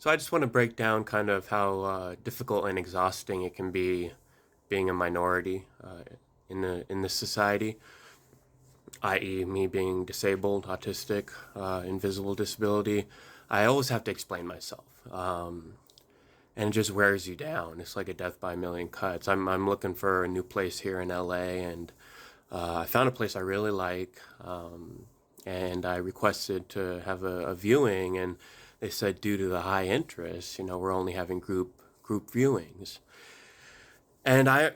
So I just want to break down kind of how difficult and exhausting it can be being a minority in this society, i.e., me being disabled, autistic, invisible disability. I always have to explain myself, and it just wears you down. It's like a death by a million cuts. I'm looking for a new place here in LA, and I found a place I really like, and I requested to have a viewing, and they said due to the high interest, we're only having group viewings, and I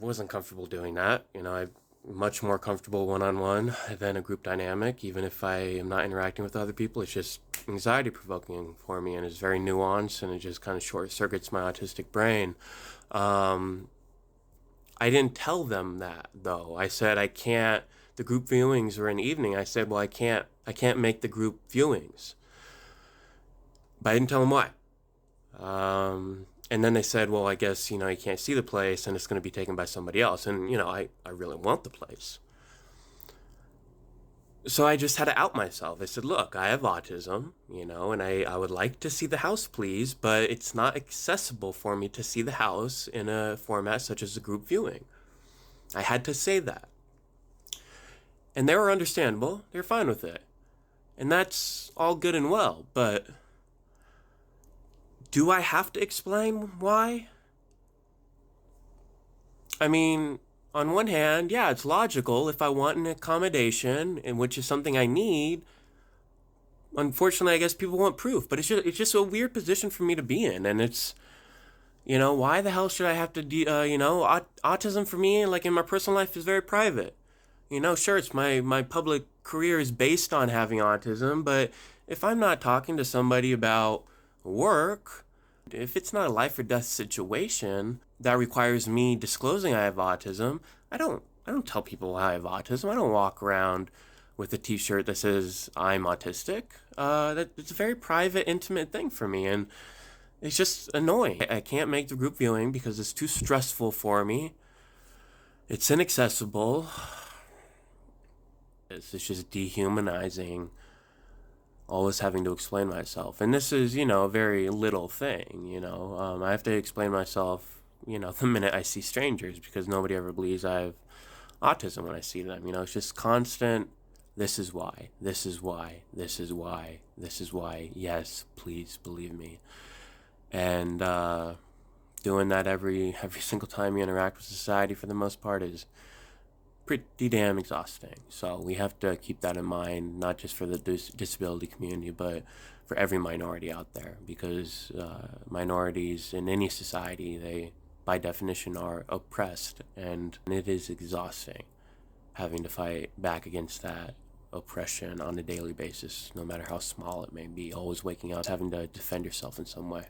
wasn't comfortable doing that. I'm much more comfortable one on one than a group dynamic, even if I am not interacting with other people. It's just anxiety provoking for me, and it's very nuanced, and it just kind of short circuits my autistic brain. Um, I didn't tell them that though. I said I can't. The group viewings were in the evening. I said, well, I can't make the group viewings, but I didn't tell them why. And then they said, well, I guess you can't see the place, and it's going to be taken by somebody else. And I really want the place, so I just had to out myself. I said, look, I have autism, and I would like to see the house, please, but it's not accessible for me to see the house in a format such as a group viewing. I had to say that. And they were understandable. They're fine with it. And that's all good and well, but do I have to explain why? I mean, on one hand, yeah, it's logical. If I want an accommodation, and which is something I need, unfortunately, I guess people want proof. But it's just a weird position for me to be in, and it's why the hell should I have to autism for me, like in my personal life, is very private. Sure, it's my public career is based on having autism, but if I'm not talking to somebody about work, if it's not a life or death situation that requires me disclosing I have autism, I don't tell people I have autism. I don't walk around with a t-shirt that says I'm autistic. It's a very private, intimate thing for me, and it's just annoying. I can't make the group viewing because it's too stressful for me. It's inaccessible. It's just dehumanizing, always having to explain myself. And this is, a very little thing. I have to explain myself, the minute I see strangers because nobody ever believes I have autism when I see them. It's just constant, this is why, this is why, this is why, this is why, yes, please believe me. And doing that every single time you interact with society for the most part is pretty damn exhausting. So we have to keep that in mind, not just for the disability community, but for every minority out there, because minorities in any society, they by definition are oppressed, and it is exhausting having to fight back against that oppression on a daily basis, no matter how small it may be, always waking up having to defend yourself in some way.